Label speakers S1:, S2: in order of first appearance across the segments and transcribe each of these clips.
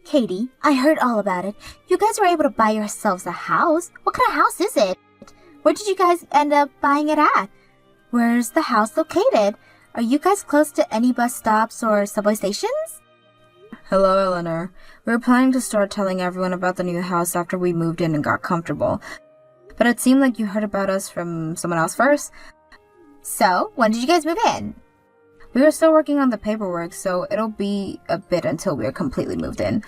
S1: Katie, I heard all about it. You guys were able to buy yourselves a house. What kind of house is it? Where did you guys end up buying it at? Where's the house located? Are you guys close to any bus stops or subway stations?
S2: Hello, Eleanor. We were planning to start telling everyone about the new house after we moved in and got comfortable. But it seemed like you heard about us from someone else first.
S1: So, when did you guys move in?
S2: We were still working on the paperwork, so it'll be a bit until we're completely moved in.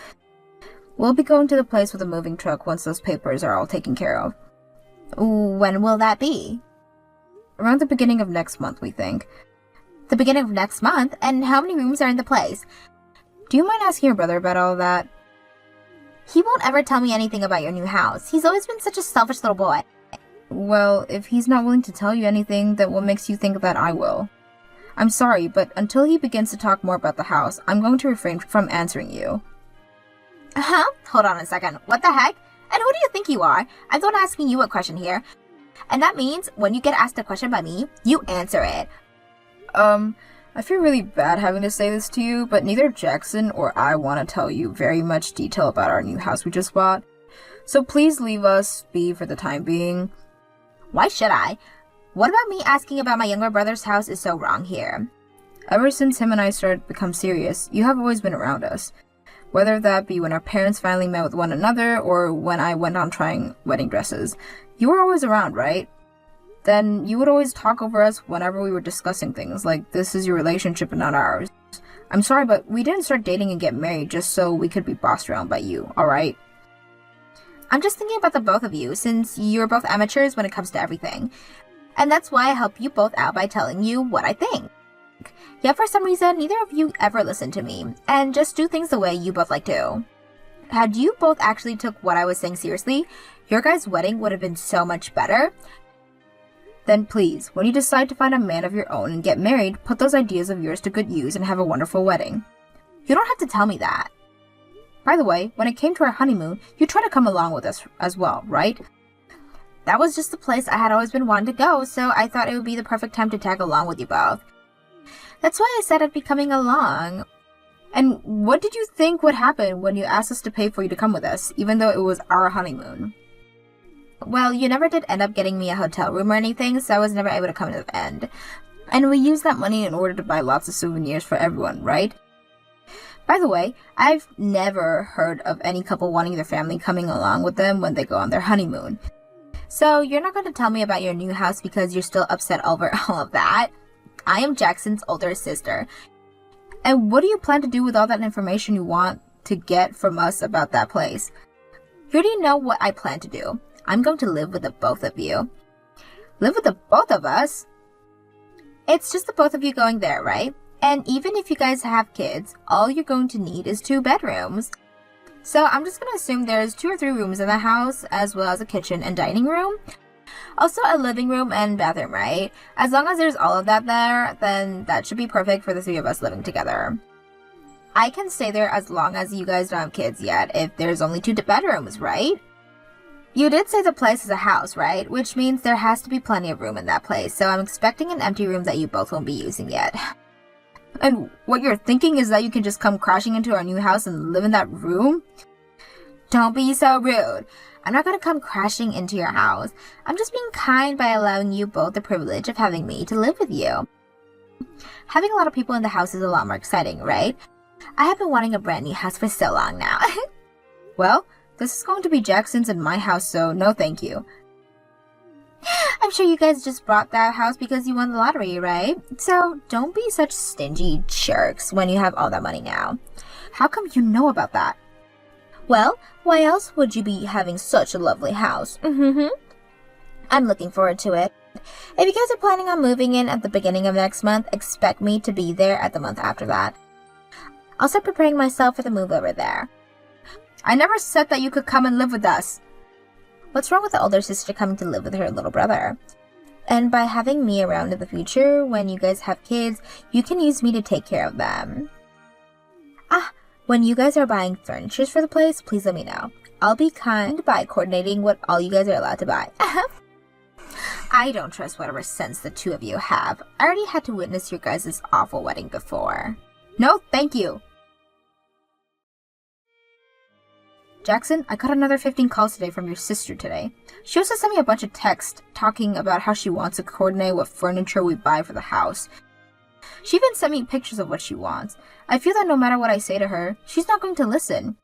S2: We'll be going to the place with a moving truck once those papers are all taken care of.
S1: When will that be?
S2: Around the beginning of next month, we think.
S1: The beginning of next month? And how many rooms are in the place?
S2: Do you mind asking your brother about all that?
S1: He won't ever tell me anything about your new house. He's always been such a selfish little boy.
S2: Well, if he's not willing to tell you anything, then what makes you think that I will? I'm sorry, but until he begins to talk more about the house, I'm going to refrain from answering you.
S1: Hold on a second. What the heck? And who do you think you are? I'm the one asking you a question here. And that means when you get asked a question by me, you answer it.
S2: I feel really bad having to say this to you, but neither Jackson or I want to tell you very much detail about our new house we just bought. So please leave us be for the time being.
S1: Why should I? What about me asking about my younger brother's house is so wrong here?
S2: Ever since him and I started to become serious, you have always been around us. Whether that be when our parents finally met with one another or when I went on trying wedding dresses. You were always around, right? Then you would always talk over us whenever we were discussing things, like this is your relationship and not ours. I'm sorry, but we didn't start dating and get married just so we could be bossed around by you, alright?
S1: I'm just thinking about the both of you, since you're both amateurs when it comes to everything. And that's why I help you both out by telling you what I think. Yet for some reason, neither of you ever listen to me, and just do things the way you both like to. Had you both actually took what I was saying seriously, your guys' wedding would have been so much better.
S2: Then please, when you decide to find a man of your own and get married, put those ideas of yours to good use and have a wonderful wedding.
S1: You don't have to tell me that.
S2: By the way, when it came to our honeymoon, you tried to come along with us as well, right?
S1: That was just the place I had always been wanting to go, so I thought it would be the perfect time to tag along with you both. That's why I said I'd be coming along.
S2: And what did you think would happen when you asked us to pay for you to come with us, even though it was our honeymoon?
S1: Well, you never did end up getting me a hotel room or anything, so I was never able to come to the end.
S2: And we used that money in order to buy lots of souvenirs for everyone, right? By the way, I've never heard of any couple wanting their family coming along with them when they go on their honeymoon.
S1: So you're not going to tell me about your new house because you're still upset over all of that? I am Jackson's older sister.
S2: And what do you plan to do with all that information you want to get from us about that place?
S1: You already know what I plan to do. I'm going to live with the both of you.
S2: Live with the both of us?
S1: It's just the both of you going there, right? And even if you guys have kids, all you're going to need is 2 bedrooms. So I'm just going to assume there's 2 or 3 rooms in the house, as well as a kitchen and dining room. Also a living room and bathroom, right? As long as there's all of that there, then that should be perfect for the 3 of us living together. I can stay there as long as you guys don't have kids yet, if there's only 2 bedrooms, right? You did say the place is a house, right? Which means there has to be plenty of room in that place, so I'm expecting an empty room that you both won't be using yet.
S2: And what you're thinking is that you can just come crashing into our new house and live in that room?
S1: Don't be so rude. I'm not going to come crashing into your house. I'm just being kind by allowing you both the privilege of having me to live with you. Having a lot of people in the house is a lot more exciting, right? I have been wanting a brand new house for so long now.
S2: Well, this is going to be Jackson's and my house, so no thank you.
S1: I'm sure you guys just bought that house because you won the lottery, right? So don't be such stingy jerks when you have all that money now.
S2: How come you know about that?
S1: Well, why else would you be having such a lovely house? I'm looking forward to it. If you guys are planning on moving in at the beginning of next month, expect me to be there at the month after that. I'll start preparing myself for the move over there.
S2: I never said that you could come and live with us.
S1: What's wrong with the older sister coming to live with her little brother? And by having me around in the future, when you guys have kids, you can use me to take care of them. When you guys are buying furniture for the place, please let me know. I'll be kind by coordinating what all you guys are allowed to buy. I don't trust whatever sense the 2 of you have. I already had to witness your guys' awful wedding before.
S2: No, thank you.
S1: Jackson, I got another 15 calls today from your sister today. She also sent me a bunch of texts talking about how she wants to coordinate what furniture we buy for the house. She even sent me pictures of what she wants. I feel that no matter what I say to her, she's not going to listen.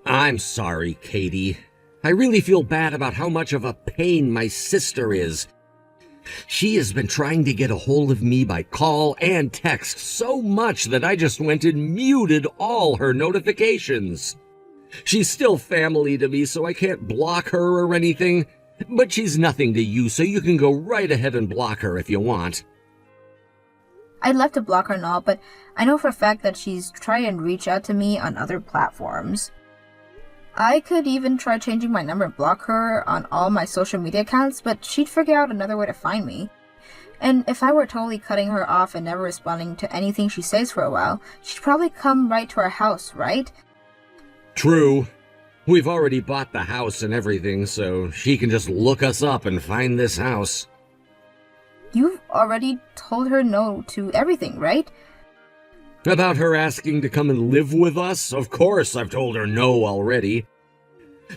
S3: I'm sorry, Katie. I really feel bad about how much of a pain my sister is. She has been trying to get a hold of me by call and text so much that I just went and muted all her notifications. She's still family to me, so I can't block her or anything, but she's nothing to you, so you can go right ahead and block her if you want.
S1: I'd love to block her and all, but I know for a fact that she's trying to reach out to me on other platforms. I could even try changing my number and block her on all my social media accounts, but she'd figure out another way to find me. And if I were totally cutting her off and never responding to anything she says for a while, she'd probably come right to our house, right?
S3: True. We've already bought the house and everything, so she can just look us up and find this house.
S1: You've already told her no to everything, right?
S3: About her asking to come and live with us? Of course I've told her no already.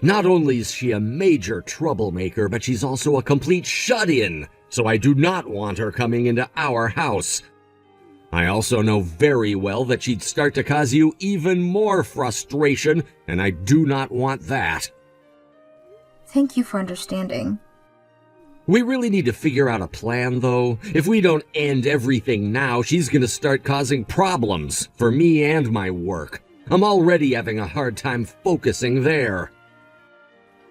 S3: Not only is she a major troublemaker, but she's also a complete shut-in, so I do not want her coming into our house. I also know very well that she'd start to cause you even more frustration, and I do not want that.
S1: Thank you for understanding.
S3: We really need to figure out a plan, though. If we don't end everything now, she's gonna start causing problems for me and my work. I'm already having a hard time focusing there.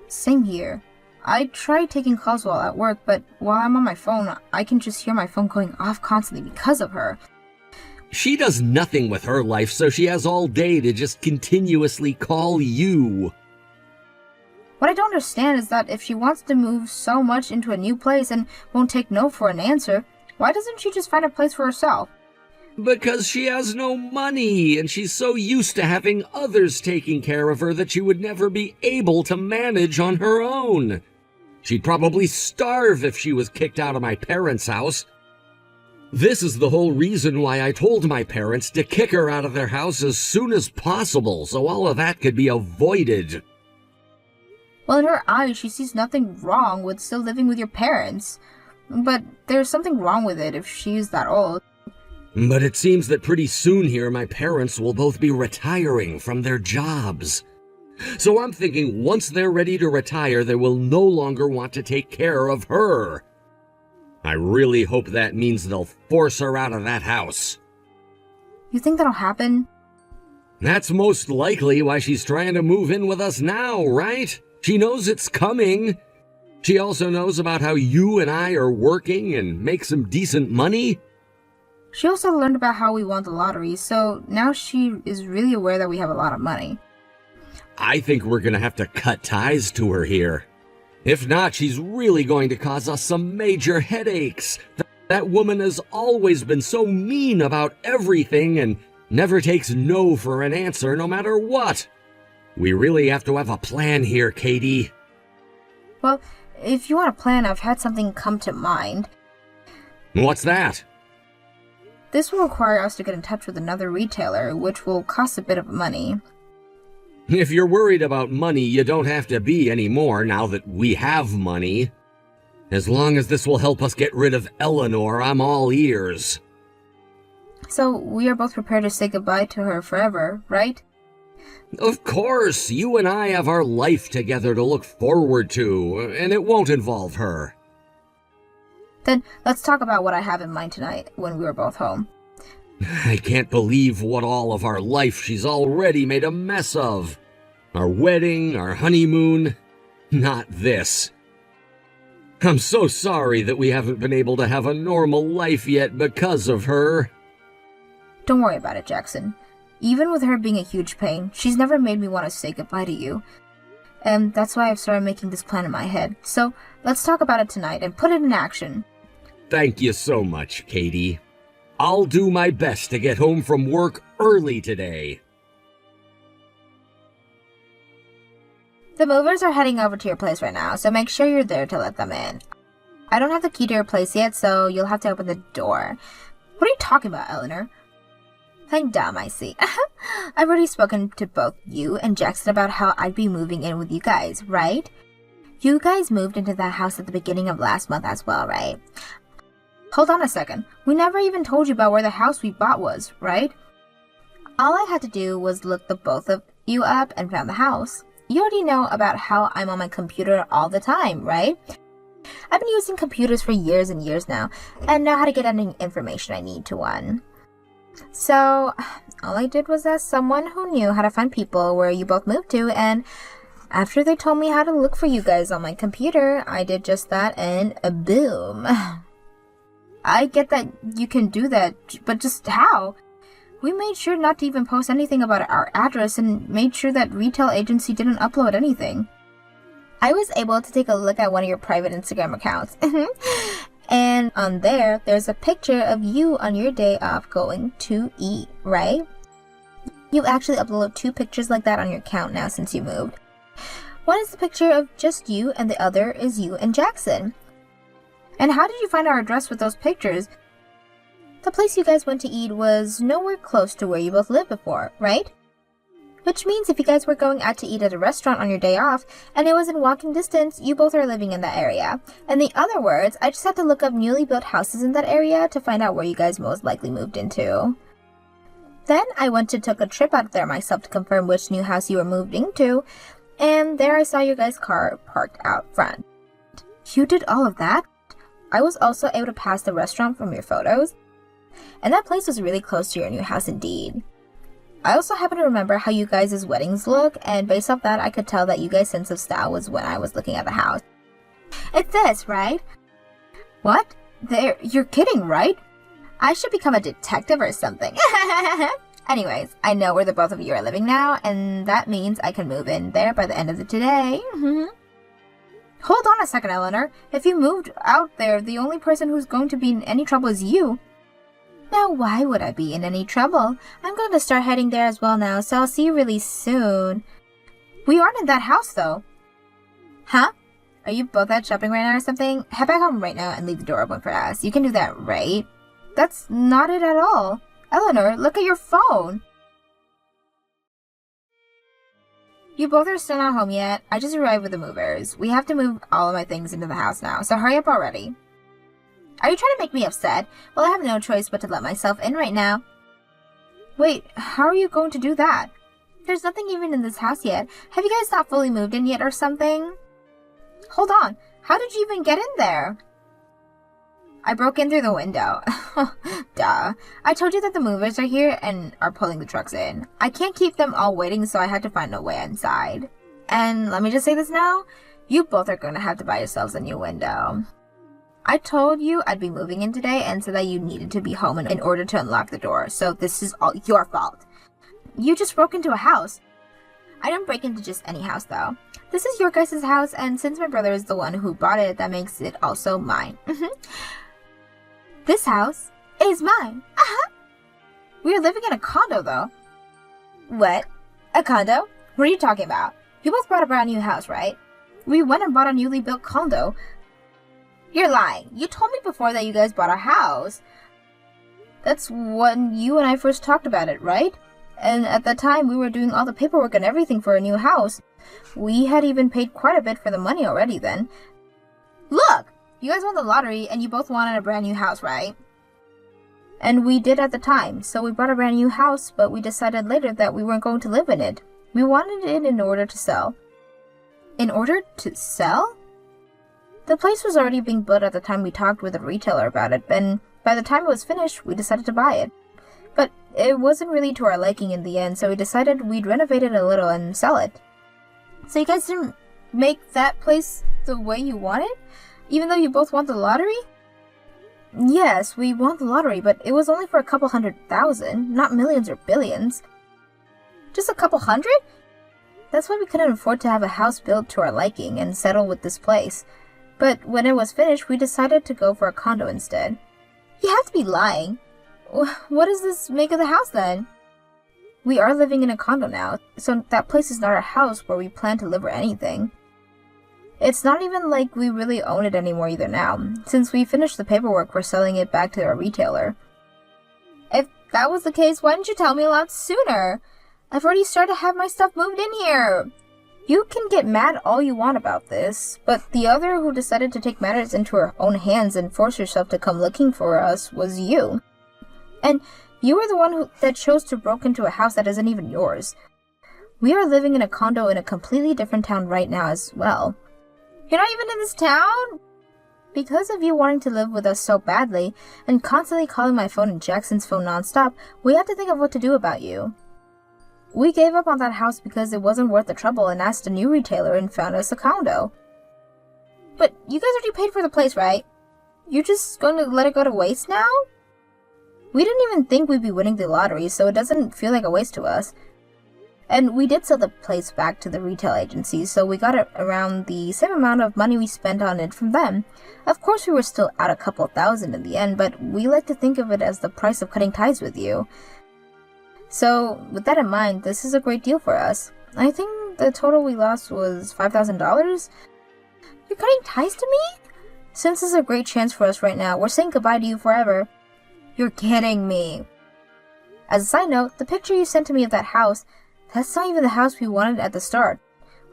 S1: Same here. I tried taking calls while at work, but while I'm on my phone, I can just hear my phone going off constantly because of her.
S3: She does nothing with her life, so she has all day to just continuously call you.
S1: What I don't understand is that if she wants to move so much into a new place and won't take no for an answer, why doesn't she just find a place for herself?
S3: Because she has no money, and she's so used to having others taking care of her that she would never be able to manage on her own. She'd probably starve if she was kicked out of my parents' house. This is the whole reason why I told my parents to kick her out of their house as soon as possible, so all of that could be avoided.
S1: Well, in her eyes, she sees nothing wrong with still living with your parents. But there's something wrong with it if she's that old.
S3: But it seems that pretty soon here my parents will both be retiring from their jobs. So I'm thinking once they're ready to retire, they will no longer want to take care of her. I really hope that means they'll force her out of that house.
S1: You think that'll happen?
S3: That's most likely why she's trying to move in with us now, right? She knows it's coming. She also knows about how you and I are working and make some decent money.
S1: She also learned about how we won the lottery, so now she is really aware that we have a lot of money.
S3: I think we're gonna have to cut ties to her here. If not, she's really going to cause us some major headaches. That woman has always been so mean about everything and never takes no for an answer no matter what. We really have to have a plan here, Katie.
S1: Well, if you want a plan, I've had something come to mind.
S3: What's that?
S1: This will require us to get in touch with another retailer, which will cost a bit of money.
S3: If you're worried about money, you don't have to be anymore now that we have money. As long as this will help us get rid of Eleanor, I'm all ears.
S1: So we are both prepared to say goodbye to her forever, right?
S3: Of course, you and I have our life together to look forward to, and it won't involve her.
S1: Then let's talk about what I have in mind tonight when we are both home.
S3: I can't believe what all of our life she's already made a mess of. Our wedding, our honeymoon, not this. I'm so sorry that we haven't been able to have a normal life yet because of her.
S1: Don't worry about it, Jackson. Even with her being a huge pain, she's never made me want to say goodbye to you. And that's why I've started making this plan in my head. So let's talk about it tonight and put it in action.
S3: Thank you so much, Katie. I'll do my best to get home from work early today.
S1: The movers are heading over to your place right now, so make sure you're there to let them in. I don't have the key to your place yet, so you'll have to open the door. What are you talking about, Eleanor? I'm dumb, I see. I've already spoken to both you and Jackson about how I'd be moving in with you guys, right? You guys moved into that house at the beginning of last month as well, right?
S2: Hold on a second. We never even told you about where the house we bought was, right?
S1: All I had to do was look the both of you up and found the house. You already know about how I'm on my computer all the time, right? I've been using computers for years and years now, and know how to get any information I need to one. So, all I did was ask someone who knew how to find people where you both moved to, and after they told me how to look for you guys on my computer, I did just that, and boom.
S2: I get that you can do that, but just how? We made sure not to even post anything about our address and made sure that retail agency didn't upload anything.
S1: I was able to take a look at one of your private Instagram accounts. And on there's a picture of you on your day off going to eat, right? You've actually uploaded 2 pictures like that on your account now since you moved. One is the picture of just you, and the other is you and Jackson.
S2: And how did you find our address with those pictures?
S1: The place you guys went to eat was nowhere close to where you both lived before, right? Which means if you guys were going out to eat at a restaurant on your day off, and it was in walking distance, you both are living in that area. In the other words, I just had to look up newly built houses in that area to find out where you guys most likely moved into. Then I went and took a trip out there myself to confirm which new house you were moved into, and there I saw your guys' car parked out front.
S2: You did all of that?
S1: I was also able to pass the restaurant from your photos, and that place was really close to your new house indeed. I also happen to remember how you guys' weddings look, and based off that, I could tell that you guys' sense of style was when I was looking at the house. It's this, right?
S2: What? You're kidding, right?
S1: I should become a detective or something. Anyways, I know where the both of you are living now, and that means I can move in there by the end of the today.
S2: Hold on a second, Eleanor. If you moved out there, the only person who's going to be in any trouble is you.
S1: Now, why would I be in any trouble? I'm going to start heading there as well now, so I'll see you really soon.
S2: We aren't in that house, though.
S1: Huh? Are you both out shopping right now or something? Head back home right now and leave the door open for us. You can do that, right?
S2: That's not it at all. Eleanor, look at your phone.
S1: You both are still not home yet. I just arrived with the movers. We have to move all of my things into the house now, so hurry up already. Are you trying to make me upset? Well, I have no choice but to let myself in right now.
S2: Wait, how are you going to do that?
S1: There's nothing even in this house yet. Have you guys not fully moved in yet or something?
S2: Hold on. How did you even get in there?
S1: I broke in through the window. Duh. I told you that the movers are here and are pulling the trucks in. I can't keep them all waiting, so I had to find a way inside. And let me just say this now. You both are going to have to buy yourselves a new window. I told you I'd be moving in today and said that you needed to be home in order to unlock the door, so this is all your fault.
S2: You just broke into a house.
S1: I didn't break into just any house, though. This is your guys' house, and since my brother is the one who bought it, that makes it also mine. This house is mine.
S2: We are living in a condo, though.
S1: What? A condo? What are you talking about? You both bought a brand new house, right?
S2: We went and bought a newly built condo.
S1: You're lying. You told me before that you guys bought a house.
S2: That's when you and I first talked about it, right? And at the time, we were doing all the paperwork and everything for a new house. We had even paid quite a bit for the money already then.
S1: Look! You guys won the lottery and you both wanted a brand new house, right?
S2: And we did at the time, so we bought a brand new house, but we decided later that we weren't going to live in it. We wanted it in order to sell.
S1: In order to sell?
S2: The place was already being built at the time we talked with the retailer about it, and by the time it was finished, we decided to buy it. But it wasn't really to our liking in the end, so we decided we'd renovate it a little and sell it.
S1: So you guys didn't make that place the way you wanted? Even though you both won the lottery?
S2: Yes, we won the lottery, but it was only for a couple $100,000, not millions or billions.
S1: Just a couple hundred?
S2: That's why we couldn't afford to have a house built to our liking and settle with this place. But when it was finished, we decided to go for a condo instead.
S1: You have to be lying. What does this make of the house then?
S2: We are living in a condo now, so that place is not our house where we plan to live or anything. It's not even like we really own it anymore either now. Since we finished the paperwork, we're selling it back to our retailer.
S1: If that was the case, why didn't you tell me a lot sooner? I've already started to have my stuff moved in here. You can get mad all you want about this, but the other who decided to take matters into her own hands and force herself to come looking for us was you. And you were the one that chose to break into a house that isn't even yours. We are living in a condo in a completely different town right now as well. You're not even in this town? Because of you wanting to live with us so badly, and constantly calling my phone and Jackson's phone nonstop, we had to think of what to do about you. We gave up on that house because it wasn't worth the trouble and asked a new retailer and found us a condo. But you guys already paid for the place, right? You're just going to let it go to waste now? We didn't even think we'd be winning the lottery, so it doesn't feel like a waste to us. And we did sell the place back to the retail agency, so we got around the same amount of money we spent on it from them. Of course, we were still out a couple thousand in the end, but we like to think of it as the price of cutting ties with you. So, with that in mind, this is a great deal for us. I think the total we lost was $5,000. You're cutting ties to me? Since this is a great chance for us right now, we're saying goodbye to you forever. You're kidding me. As a side note, the picture you sent to me of that house, that's not even the house we wanted at the start.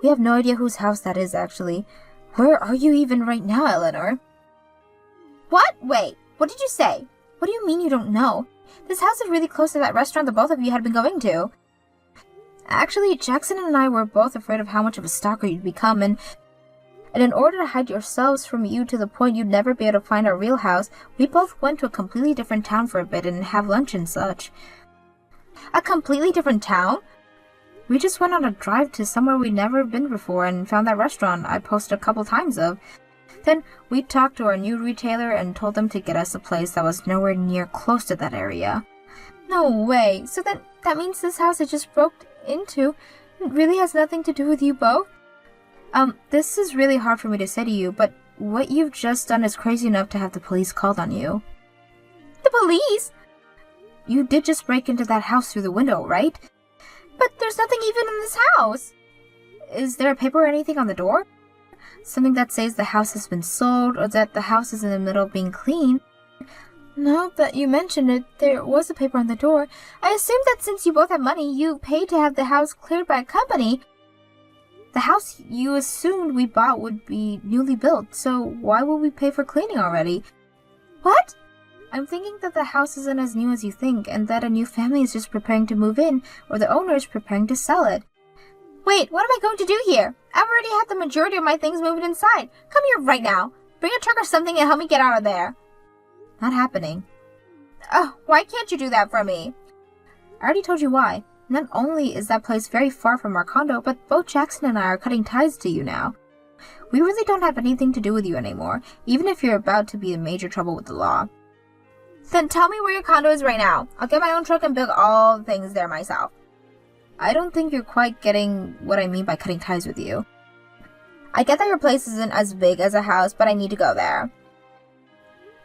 S1: We have no idea whose house that is, actually. Where are you even right now, Eleanor? What? Wait, what did you say? What do you mean you don't know? This house is really close to that restaurant that both of you had been going to. Actually, Jackson and I were both afraid of how much of a stalker you'd become, and in order to hide yourselves from you to the point you'd never be able to find our real house, we both went to a completely different town for a bit and have lunch and such. A completely different town? We just went on a drive to somewhere we'd never been before and found that restaurant I posted a couple times of. Then we talked to our new retailer and told them to get us a place that was nowhere near close to that area. No way. So then that means this house I just broke into really has nothing to do with you both? This is really hard for me to say to you, but what you've just done is crazy enough to have the police called on you. The police? You did just break into that house through the window, right? But there's nothing even in this house. Is there a paper or anything on the door? Something that says the house has been sold or that the house is in the middle of being cleaned? Now that you mention it, there was a paper on the door. I assume that since you both have money, you paid to have the house cleared by a company. The house you assumed we bought would be newly built, so why would we pay for cleaning already? What? I'm thinking that the house isn't as new as you think, and that a new family is just preparing to move in, or the owner is preparing to sell it. Wait, what am I going to do here? I've already had the majority of my things moved inside. Come here right now. Bring a truck or something and help me get out of there. Not happening. Oh, why can't you do that for me? I already told you why. Not only is that place very far from our condo, but both Jackson and I are cutting ties to you now. We really don't have anything to do with you anymore, even if you're about to be in major trouble with the law. Then tell me where your condo is right now. I'll get my own truck and build all the things there myself. I don't think you're quite getting what I mean by cutting ties with you. I get that your place isn't as big as a house, but I need to go there.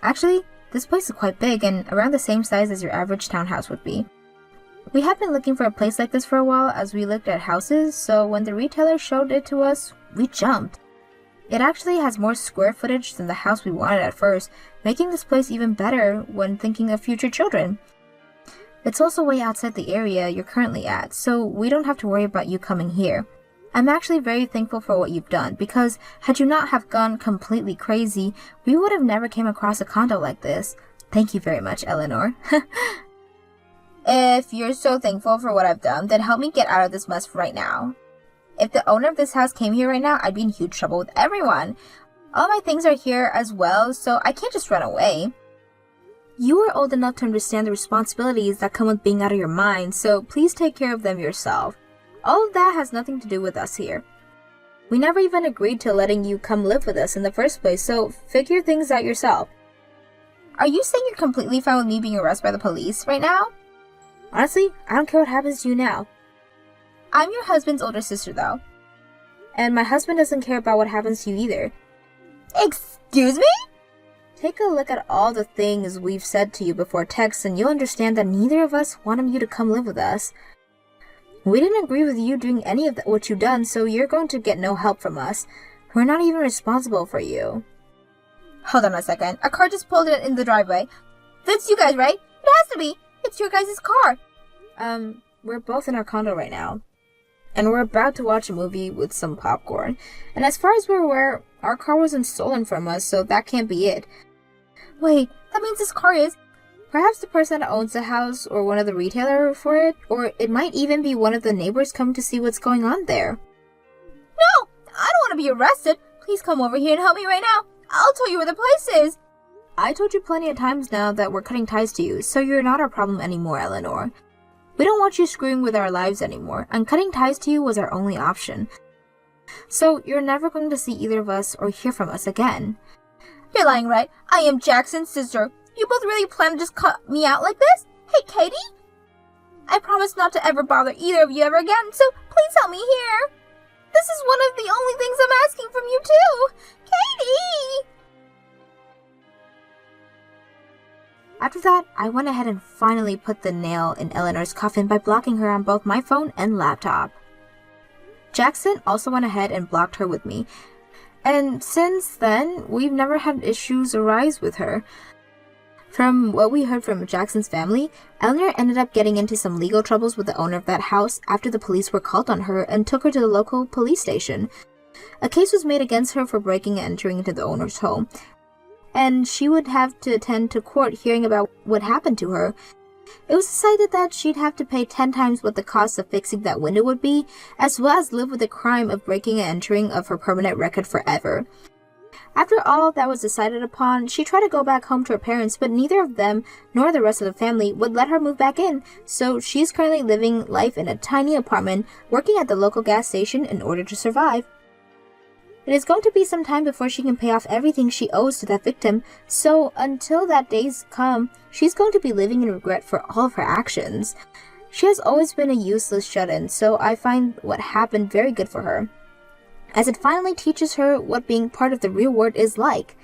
S1: Actually, this place is quite big and around the same size as your average townhouse would be. We had been looking for a place like this for a while as we looked at houses, so when the retailer showed it to us, we jumped. It actually has more square footage than the house we wanted at first, making this place even better when thinking of future children. It's also way outside the area you're currently at, so we don't have to worry about you coming here. I'm actually very thankful for what you've done, because had you not have gone completely crazy, we would have never came across a condo like this. Thank you very much, Eleanor. If you're so thankful for what I've done, then help me get out of this mess right now. If the owner of this house came here right now, I'd be in huge trouble with everyone. All my things are here as well, so I can't just run away. You are old enough to understand the responsibilities that come with being out of your mind, so please take care of them yourself. All of that has nothing to do with us here. We never even agreed to letting you come live with us in the first place, so figure things out yourself. Are you saying you're completely fine with me being arrested by the police right now? Honestly, I don't care what happens to you now. I'm your husband's older sister, though. And my husband doesn't care about what happens to you either. Excuse me? Take a look at all the things we've said to you before text and you'll understand that neither of us wanted you to come live with us. We didn't agree with you doing any of what you've done, so you're going to get no help from us. We're not even responsible for you. Hold on a second. A car just pulled in the driveway. That's you guys, right? It has to be. It's your guys' car.
S2: We're both in our condo right now. And we're about to watch a movie with some popcorn. And as far as we're aware, our car wasn't stolen from us, so that can't be it.
S1: Wait, that means this car is...
S2: Perhaps the person that owns the house or one of the retailers for it, or it might even be one of the neighbors coming to see what's going on there.
S1: No! I don't want to be arrested. Please come over here and help me right now. I'll tell you where the place is.
S2: I told you plenty of times now that we're cutting ties to you, so you're not our problem anymore, Eleanor. We don't want you screwing with our lives anymore, and cutting ties to you was our only option. So you're never going to see either of us or hear from us again.
S1: You're lying, right? I am Jackson's sister. You both really plan to just cut me out like this? Hey, Katie? I promise not to ever bother either of you ever again, so please help me here. This is one of the only things I'm asking from you, too. Katie!
S2: After that, I went ahead and finally put the nail in Eleanor's coffin by blocking her on both my phone and laptop. Jackson also went ahead and blocked her with me, and since then, we've never had issues arise with her. From what we heard from Jackson's family, Eleanor ended up getting into some legal troubles with the owner of that house after the police were called on her and took her to the local police station. A case was made against her for breaking and entering into the owner's home, and she would have to attend to court hearing about what happened to her. It was decided that she'd have to pay 10 times what the cost of fixing that window would be, as well as live with the crime of breaking and entering of her permanent record forever. After all that was decided upon, she tried to go back home to her parents, but neither of them, nor the rest of the family, would let her move back in, so she's currently living life in a tiny apartment, working at the local gas station in order to survive. It is going to be some time before she can pay off everything she owes to that victim, so until that day's come, she's going to be living in regret for all of her actions. She has always been a useless shut-in, so I find what happened very good for her, as it finally teaches her what being part of the real world is like.